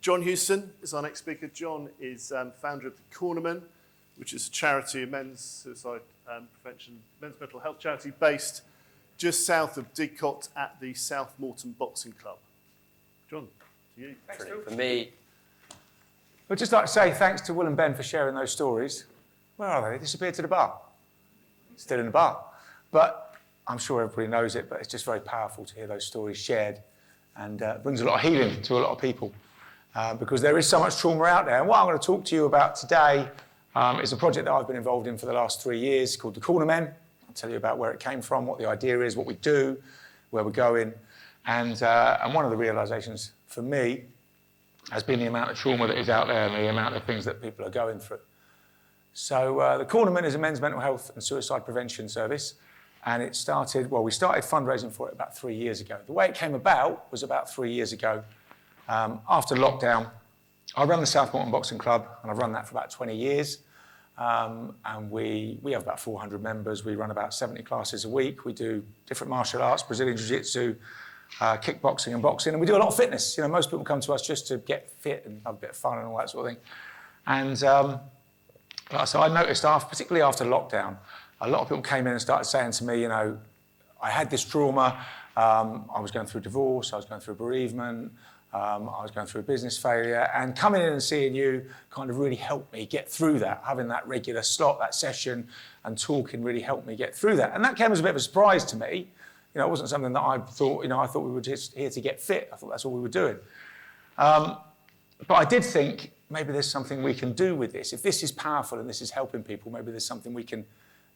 John Houston is our next speaker. John is founder of the Cornermen, which is a charity, a men's suicide prevention, men's mental health charity based just south of Didcot at the South Moreton Boxing Club. John, to you. Thanks, Phil. For me. I'd just like to say thanks to Will and Ben for sharing those stories. Where are they? They disappeared to the bar. Still in the bar. But I'm sure everybody knows it, but it's just very powerful to hear those stories shared, and brings a lot of healing to a lot of people because there is so much trauma out there. And what I'm going to talk to you about today is a project that I've been involved in for the last 3 years called the Cornermen. I'll tell you about where it came from, what the idea is, what we do, where we're going. And one of the realisations for me has been the amount of trauma that is out there and the amount of things that people are going through. So the Cornermen is a men's mental health and suicide prevention service. And it started, well, we started fundraising for it about 3 years ago. The way it came about was about 3 years ago. After lockdown, I run the South Moreton Boxing Club, and I've run that for about 20 years. And we have about 400 members. We run about 70 classes a week. We do different martial arts, Brazilian Jiu-Jitsu, kickboxing and boxing. And we do a lot of fitness. You know, most people come to us just to get fit and have a bit of fun and all that sort of thing. And so I noticed, particularly after lockdown, a lot of people came in and started saying to me, you know, I had this trauma, I was going through divorce, I was going through bereavement, I was going through a business failure, and coming in and seeing you kind of really helped me get through that. Having that regular slot, that session, and talking really helped me get through that. And that came as a bit of a surprise to me. You know, it wasn't something that I thought, you know, I thought we were just here to get fit. I thought that's all we were doing. But I did think maybe there's something we can do with this. If this is powerful and this is helping people, maybe there's something we can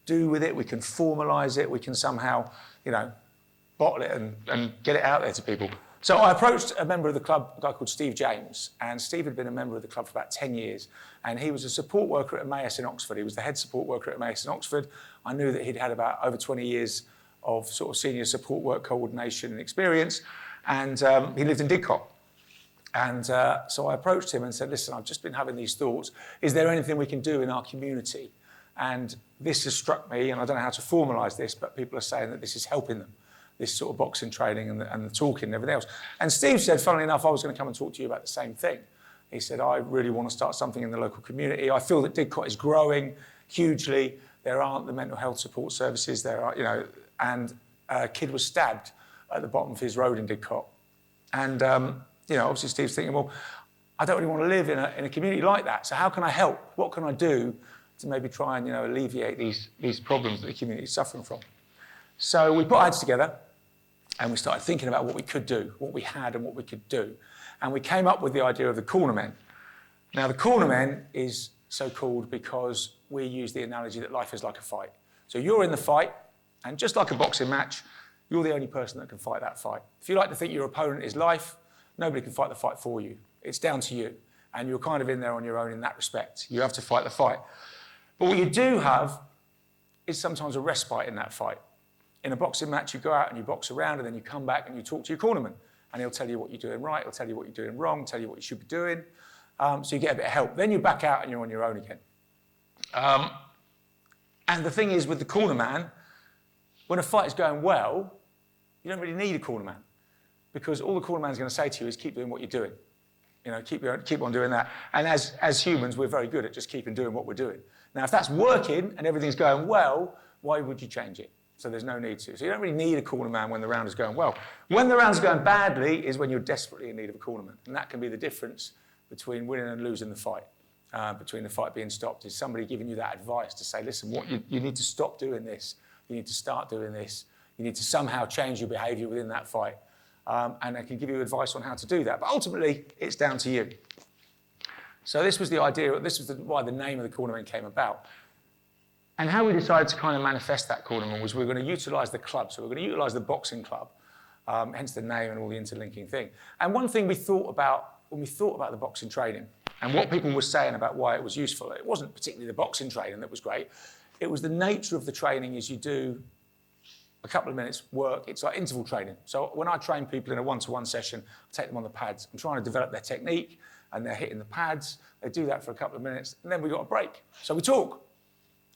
do with it, we can formalise it, we can somehow, you know, bottle it and get it out there to people. So I approached a member of the club, a guy called Steve James, and Steve had been a member of the club for about 10 years, and he was a support worker at Emmaus in Oxford. He was the head support worker at Emmaus in Oxford. I knew that he'd had about over 20 years of sort of senior support work coordination and experience, and he lived in Didcot. And so I approached him and said, listen, I've just been having these thoughts. Is there anything we can do in our community? And this has struck me, and I don't know how to formalise this, but people are saying that this is helping them, this sort of boxing training and the talking and everything else. And Steve said, funnily enough, I was going to come and talk to you about the same thing. He said, I really want to start something in the local community. I feel that Didcot is growing hugely. There aren't the mental health support services. There are, you know, and a kid was stabbed at the bottom of his road in Didcot. And, you know, obviously Steve's thinking, well, I don't really want to live in a community like that. So how can I help? What can I do to maybe try and, you know, alleviate these problems that the community is suffering from? So we put our heads together and we started thinking about what we could do, what we had and what we could do. And we came up with the idea of the Cornermen. Now, the Cornermen is so called because we use the analogy that life is like a fight. So you're in the fight, and just like a boxing match, you're the only person that can fight that fight. If you like to think your opponent is life, nobody can fight the fight for you. It's down to you. And you're kind of in there on your own in that respect. You have to fight the fight. But what you do have is sometimes a respite in that fight. In a boxing match, you go out and you box around, and then you come back and you talk to your cornerman, and he'll tell you what you're doing right, he'll tell you what you're doing wrong, tell you what you should be doing, so you get a bit of help. Then you're back out and you're on your own again. And the thing is with the cornerman, when a fight is going well, you don't really need a cornerman, because all the cornerman's going to say to you is keep doing what you're doing. You know, keep on doing that. And as humans, we're very good at just keeping doing what we're doing. Now, if that's working and everything's going well, why would you change it? So there's no need to. So you don't really need a cornerman when the round is going well. When the round's going badly is when you're desperately in need of a cornerman. And that can be the difference between winning and losing the fight, between the fight being stopped, is somebody giving you that advice to say, listen, you need to stop doing this. You need to start doing this. You need to somehow change your behaviour within that fight. And they can give you advice on how to do that. But ultimately, it's down to you. So this was the idea, why the name of the Cornermen came about. And how we decided to kind of manifest that Cornerman was we were going to utilise the club. So we're going to utilise the boxing club, hence the name and all the interlinking thing. And one thing we thought about when we thought about the boxing training and what people were saying about why it was useful, it wasn't particularly the boxing training that was great. It was the nature of the training is you do a couple of minutes work. It's like interval training. So when I train people in a one-to-one session, I take them on the pads. I'm trying to develop their technique and they're hitting the pads. They do that for a couple of minutes and then we got a break. So we talk.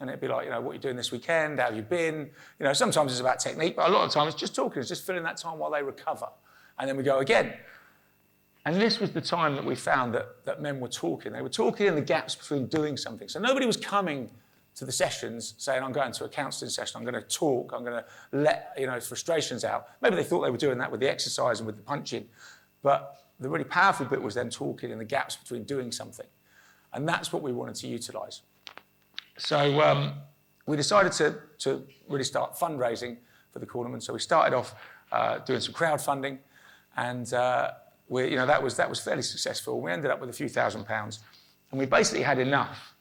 And it'd be like, you know, what are you doing this weekend? How have you been? You know, sometimes it's about technique, but a lot of the time it's just talking. It's just filling that time while they recover. And then we go again. And this was the time that we found that men were talking. They were talking in the gaps between doing something. So nobody was coming to the sessions saying, I'm going to a counselling session, I'm going to talk, I'm going to let frustrations out. Maybe they thought they were doing that with the exercise and with the punching. But the really powerful bit was them talking in the gaps between doing something. And that's what we wanted to utilise. So we decided to really start fundraising for the Cornerman. So we started off doing some crowdfunding, and that was fairly successful. We ended up with a few £1,000s, and we basically had enough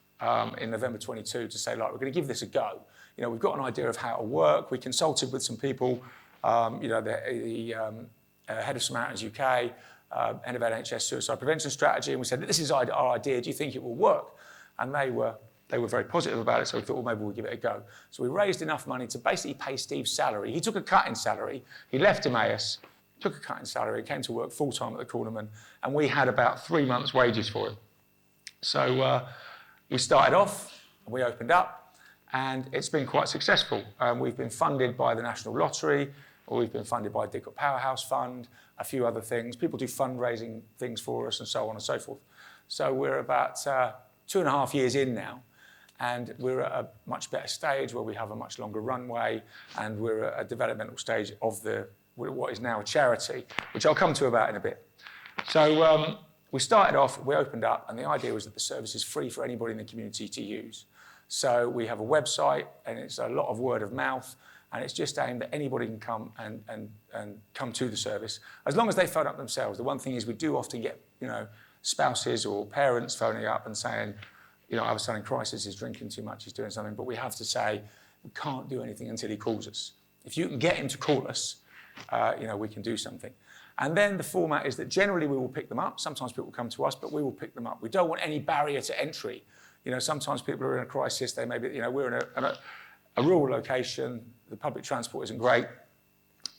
in November 22 to say, like, we're going to give this a go. We've got an idea of how it'll work. We consulted with some people, the head of Samaritans UK, head of NHS suicide prevention strategy, and we said, this is our idea, do you think it will work? And they were very positive about it, so we thought, well, maybe we'll give it a go. So we raised enough money to basically pay Steve's salary. He took a cut in salary, he left Emmaus, took a cut in salary, came to work full-time at the Cornerman, and we had about 3 months' wages for him. So we started off, we opened up, and it's been quite successful. We've been funded by the National Lottery, or we've been funded by Didcot Powerhouse Fund, a few other things. People do fundraising things for us and so on and so forth. So we're about 2.5 years in now, and we're at a much better stage where we have a much longer runway, and we're at a developmental stage of what is now a charity, which I'll come to about in a bit. So we started off, we opened up, and the idea was that the service is free for anybody in the community to use. So we have a website, and it's a lot of word of mouth, and it's just aimed that anybody can come and come to the service, as long as they phone up themselves. The one thing is we do often get, spouses or parents phoning up and saying, I have a son in crisis, he's drinking too much, he's doing something, but we have to say, we can't do anything until he calls us. If you can get him to call us, we can do something. And then the format is that generally we will pick them up. Sometimes people come to us, but we will pick them up. We don't want any barrier to entry. Sometimes people are in a crisis, they may be, we're in a rural location, the public transport isn't great.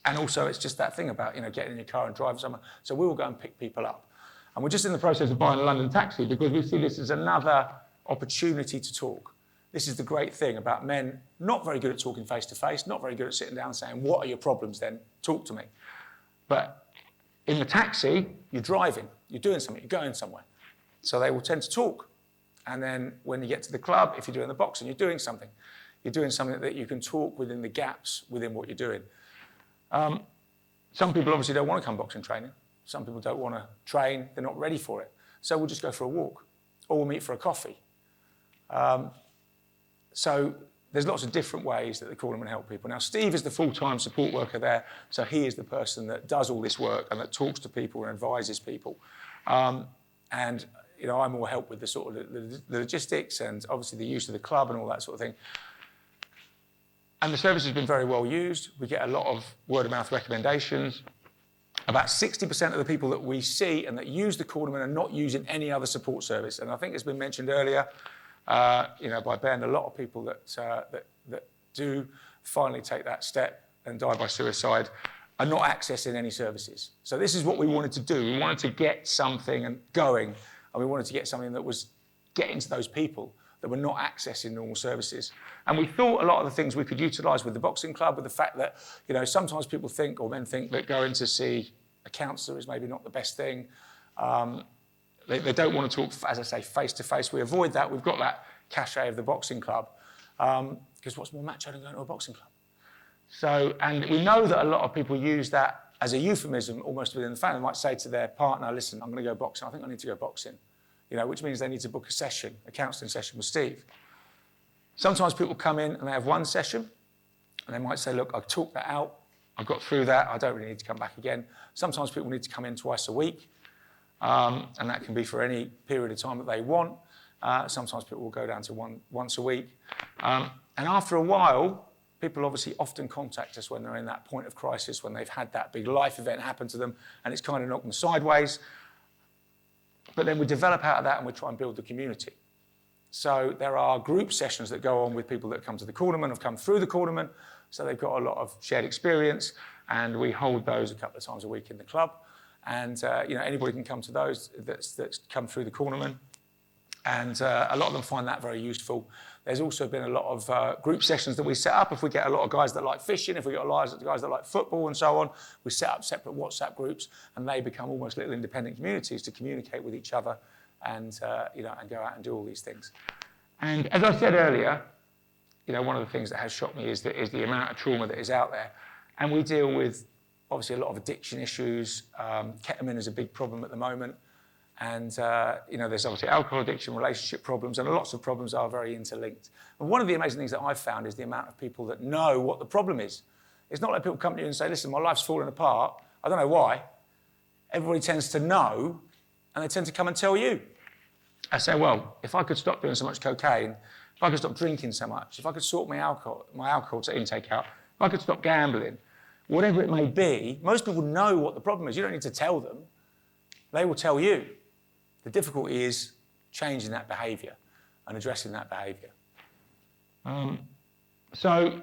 And also it's just that thing about, getting in your car and driving somewhere. So we will go and pick people up. And we're just in the process of buying a London taxi because we see this as another opportunity to talk. This is the great thing about men not very good at talking face to face, not very good at sitting down and saying, what are your problems then? Talk to me. But in the taxi, you're driving, you're doing something, you're going somewhere. So they will tend to talk. And then when you get to the club, if you're doing the boxing, you're doing something. You're doing something that you can talk within the gaps within what you're doing. Some people obviously don't want to come boxing training. Some people don't want to train, they're not ready for it. So we'll just go for a walk, or we'll meet for a coffee. So there's lots of different ways that the Cornerman help people. Now, Steve is the full-time support worker there, so he is the person that does all this work and that talks to people and advises people. I'm more help with the sort of the logistics and obviously the use of the club and all that sort of thing. And the service has been very well used. We get a lot of word-of-mouth recommendations. About 60% of the people that we see and that use the Cornerman are not using any other support service. And I think it's been mentioned earlier, by Ben, a lot of people that do finally take that step and die by suicide are not accessing any services. So this is what we wanted to do. We wanted to get something going, and we wanted to get something that was getting to those people that were not accessing normal services. And we thought a lot of the things we could utilise with the boxing club, with the fact that, sometimes people think, or men think, that going to see a counsellor is maybe not the best thing. They don't want to talk, as I say, face-to-face. We avoid that. We've got that cachet of the boxing club. Because what's more macho than going to a boxing club? So, and we know that a lot of people use that as a euphemism almost within the family. They might say to their partner, listen, I'm going to go boxing. I think I need to go boxing. Which means they need to book a session, a counselling session with Steve. Sometimes people come in and they have one session, and they might say, look, I've talked that out. I've got through that. I don't really need to come back again. Sometimes people need to come in twice a week. And that can be for any period of time that they want. Sometimes people will go down to once a week. And after a while, people obviously often contact us when they're in that point of crisis, when they've had that big life event happen to them, and it's kind of knocked them sideways. But then we develop out of that and we try and build the community. So there are group sessions that go on with people that come to the Cornerman, have come through the Cornerman, so they've got a lot of shared experience, and we hold those a couple of times a week in the club. And anybody can come to those that's come through the Cornerman. And a lot of them find that very useful. There's also been a lot of group sessions that we set up. If we get a lot of guys that like fishing, if we get a lot of guys that like football and so on, we set up separate WhatsApp groups, and they become almost little independent communities to communicate with each other and, and go out and do all these things. And as I said earlier, one of the things that has shocked me is the amount of trauma that is out there. And we deal with, obviously, a lot of addiction issues. Ketamine is a big problem at the moment. And, there's obviously alcohol addiction, relationship problems, and lots of problems are very interlinked. And one of the amazing things that I've found is the amount of people that know what the problem is. It's not like people come to you and say, listen, my life's falling apart. I don't know why. Everybody tends to know, and they tend to come and tell you. I say, well, if I could stop doing so much cocaine, if I could stop drinking so much, if I could sort my alcohol intake out, if I could stop gambling, whatever it may be, most people know what the problem is. You don't need to tell them. They will tell you. The difficulty is changing that behaviour and addressing that behaviour. So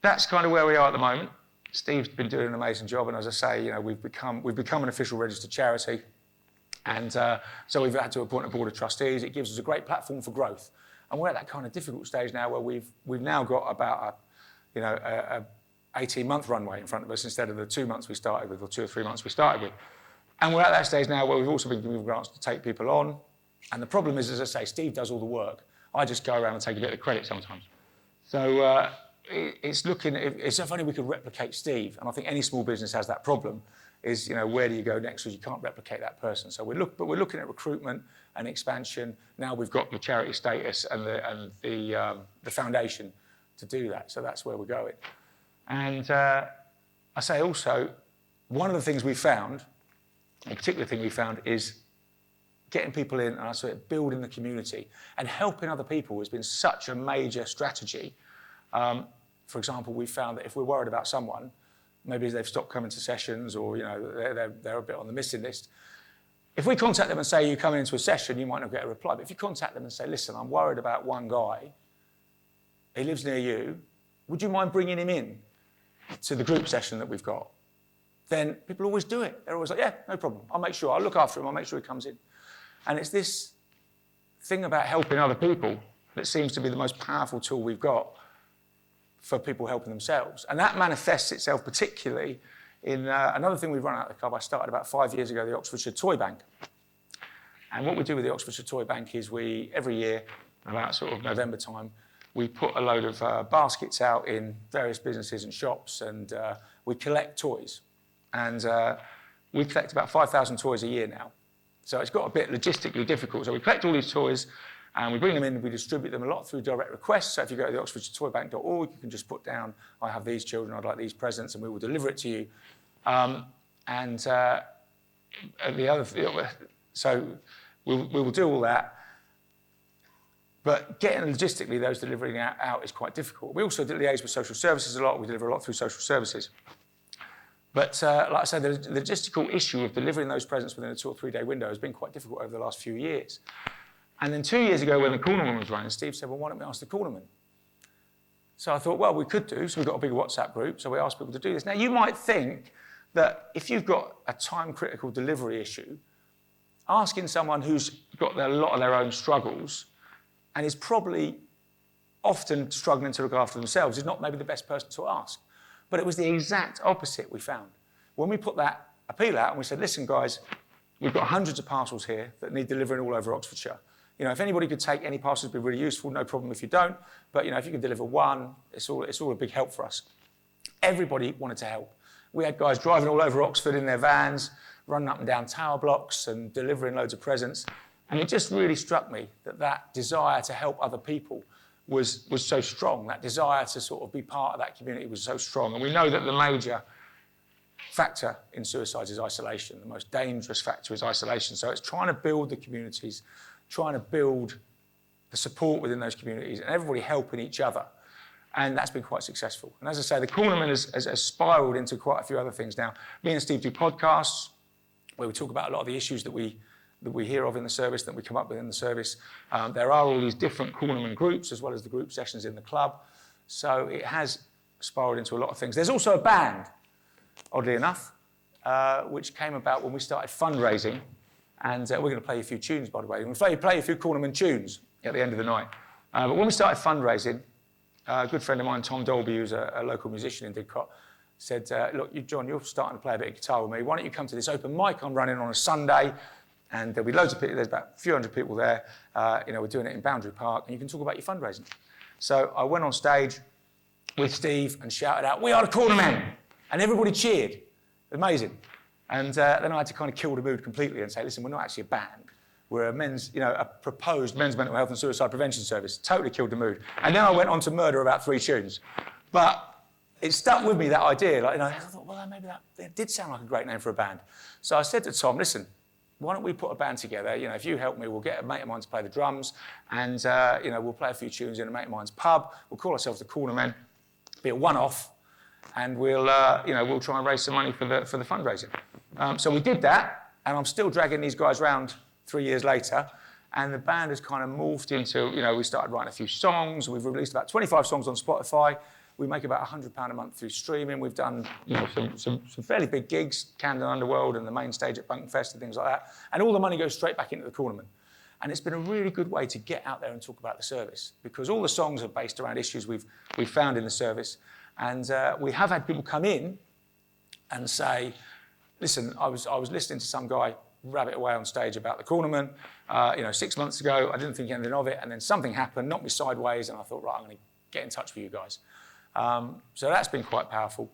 that's kind of where we are at the moment. Steve's been doing an amazing job, and as I say, we've become an official registered charity, and so we've had to appoint a board of trustees. It gives us a great platform for growth, and we're at that kind of difficult stage now where we've now got about a 18-month runway in front of us instead of the 2 months we started with, or 2 or 3 months we started with. And we're at that stage now where we've also been given grants to take people on. And the problem is, as I say, Steve does all the work. I just go around and take a bit of the credit sometimes. So it's if only we could replicate Steve. And I think any small business has that problem, is, where do you go next? Because you can't replicate that person. So we're looking at recruitment and expansion. Now we've got the charity status and the foundation to do that. So that's where we're going. And I say also, one of the things we found, a particular thing we found, is getting people in, and I saw it, building the community and helping other people has been such a major strategy. For example, we found that if we're worried about someone, maybe they've stopped coming to sessions, or they're a bit on the missing list. If we contact them and say, you're coming into a session, you might not get a reply. But if you contact them and say, listen, I'm worried about one guy, he lives near you, would you mind bringing him in to the group session that we've got? Then people always do it. They're always like, yeah, no problem. I'll make sure. I'll look after him. I'll make sure he comes in. And it's this thing about helping other people that seems to be the most powerful tool we've got for people helping themselves. And that manifests itself particularly in another thing we've run out of the club. I started about 5 years ago, the Oxfordshire Toy Bank. And what we do with the Oxfordshire Toy Bank is every year, about sort of November time, we put a load of baskets out in various businesses and shops, and we collect toys. And we collect about 5,000 toys a year now. So it's got a bit logistically difficult. So we collect all these toys and we bring them in and we distribute them a lot through direct requests. So if you go to the oxfordshireToyBank.org, you can just put down, I have these children, I'd like these presents, and we will deliver it to you. So we will do all that. But getting logistically those delivering out is quite difficult. We also liaise with social services a lot. We deliver a lot through social services. But like I said, the logistical issue of delivering those presents within a 2 or 3 day window has been quite difficult over the last few years. And then 2 years ago, when the cornerman was running, Steve said, well, why don't we ask the cornerman? So I thought, well, we could do. So we've got a big WhatsApp group. So we asked people to do this. Now, you might think that if you've got a time-critical delivery issue, asking someone who's got a lot of their own struggles and is probably often struggling to look after themselves is not maybe the best person to ask. But it was the exact opposite we found. When we put that appeal out and we said, listen, guys, we've got hundreds of parcels here that need delivering all over Oxfordshire. If anybody could take any parcels, it'd be really useful. No problem if you don't. But, if you can deliver one, it's all a big help for us. Everybody wanted to help. We had guys driving all over Oxford in their vans, running up and down tower blocks and delivering loads of presents. And it just really struck me that desire to help other people was so strong. That desire to sort of be part of that community was so strong. And we know that the major factor in suicide is isolation. The most dangerous factor is isolation. So it's trying to build the communities, trying to build the support within those communities, and everybody helping each other. And that's been quite successful. And as I say, the cornerman has spiraled into quite a few other things now. Me and Steve do podcasts where we talk about a lot of the issues that we hear of in the service, that we come up with in the service. There are all these different cornerman groups, as well as the group sessions in the club. So it has spiraled into a lot of things. There's also a band, oddly enough, which came about when we started fundraising And we're going to play a few tunes, by the way. We're going to play a few Cornerman tunes at the end of the night. But when we started fundraising, a good friend of mine, Tom Dolby, who's a local musician in Didcot, said, look, John, you're starting to play a bit of guitar with me. Why don't you come to this open mic I'm running on a Sunday? And there'll be loads of people. There's about a few hundred people there. We're doing it in Boundary Park, and you can talk about your fundraising. So I went on stage with Steve and shouted out, "We are the Cornermen!" And everybody cheered. Amazing. And then I had to kind of kill the mood completely and say, listen, we're not actually a band. We're a proposed men's mental health and suicide prevention service. Totally killed the mood. And then I went on to murder about 3 tunes. But it stuck with me, that idea. I thought, well, maybe that did sound like a great name for a band. So I said to Tom, listen, why don't we put a band together? If you help me, we'll get a mate of mine to play the drums, and we'll play a few tunes in a mate of mine's pub. We'll call ourselves the Cornermen. Be a one-off, and we'll try and raise some money for the fundraising. So we did that, and I'm still dragging these guys around 3 years later, and the band has kind of morphed into, we started writing a few songs. We've released about 25 songs on Spotify. We make about £100 a month through streaming. We've done some fairly big gigs, Camden Underworld and the main stage at Bunkfest and things like that. And all the money goes straight back into the Cornerman. And it's been a really good way to get out there and talk about the service, because all the songs are based around issues we've found in the service. And we have had people come in and say, listen, I was listening to some guy rabbit away on stage about the Cornerman, 6 months ago. I didn't think anything of it. And then something happened, knocked me sideways. And I thought, right, I'm going to get in touch with you guys. So that's been quite powerful.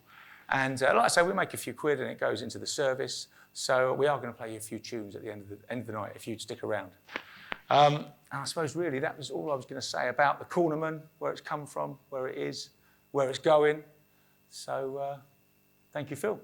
And like I say, we make a few quid and it goes into the service. So we are going to play you a few tunes at the end of the night if you'd stick around. And I suppose really that was all I was going to say about the Cornerman, where it's come from, where it is, where it's going. So thank you, Phil.